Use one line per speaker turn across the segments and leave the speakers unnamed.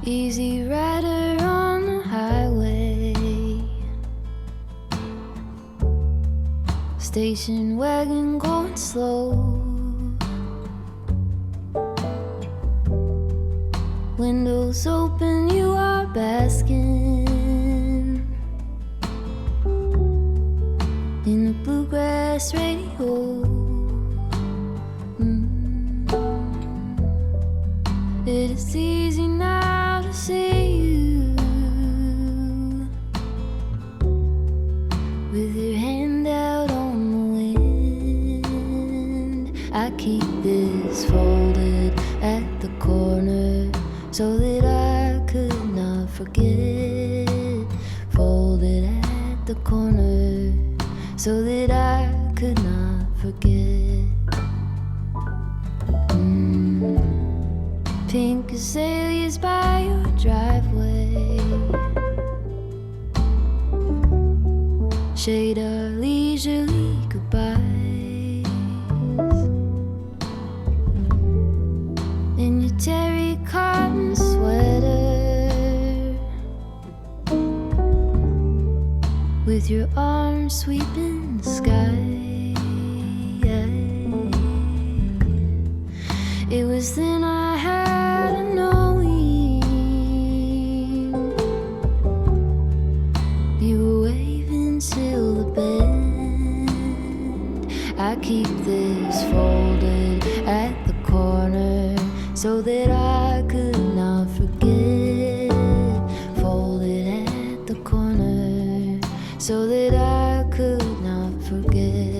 Easy rider on the highway, station wagon going slow, windows open, you are basking in the bluegrass radio. It is easy now to see you with your hand out on the wind. I keep this folded at the corner so that I could not forget. Folded at the corner so that I could not forget. Pink azaleas by your driveway shade our leisurely goodbyes. In your terry cotton sweater, with your arms sweeping the sky. It was then I had a knowing. You were waving till the bend. I keep this folded at the corner so that I could not forget. Folded at the corner so that I could not forget.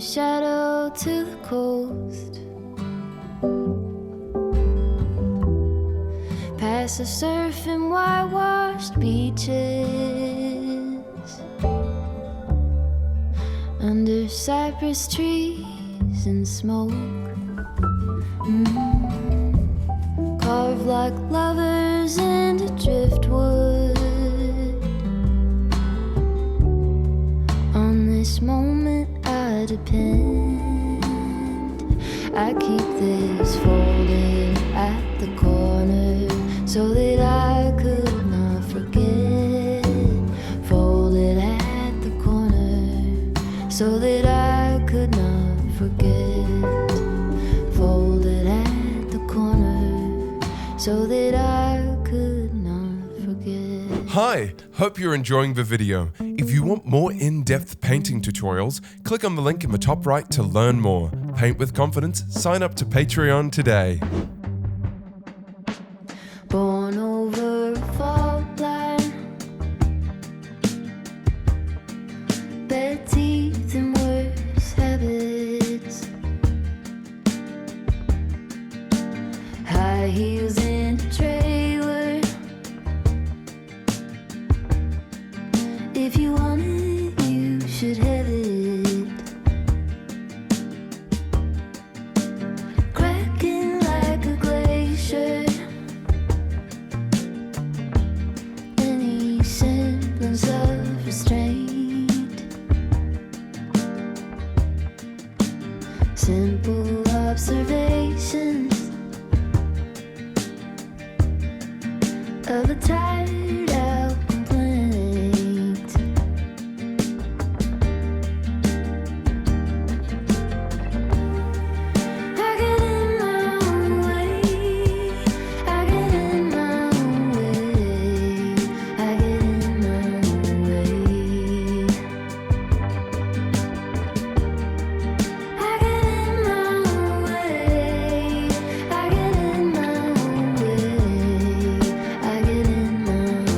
Shadow to the coast, past the surf and whitewashed beaches, under cypress trees and smoke, carved like lovers into driftwood. On this moment I depend. I keep this folded at the corner so that I could not forget. Folded at the corner so that I could not forget. Folded at the corner so that I could not forget.
Hi, hope you're enjoying the video. If you want more in-depth painting tutorials, click on the link in the top right to learn more. Paint with confidence, sign up to Patreon today.
Born over a fault line, bad teeth and worse habits, high heels in a trailer. If you want it, you should have it. Cracking like a glacier. Any semblance of restraint. Simple observations of a tired out complaint. I get in my own way. I get in my own way. I get in my own way. I get in my own way. I get in my own way. I get in my own way.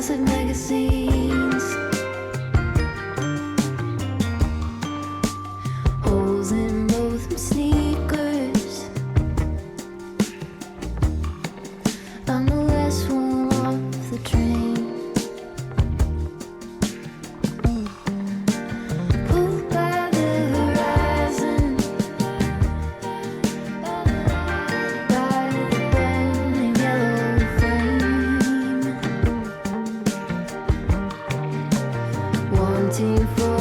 massive magazines, holes in both my sneakers. I'm the last one off the train. Pulled by the horizon, by the burning yellow flame, wanting for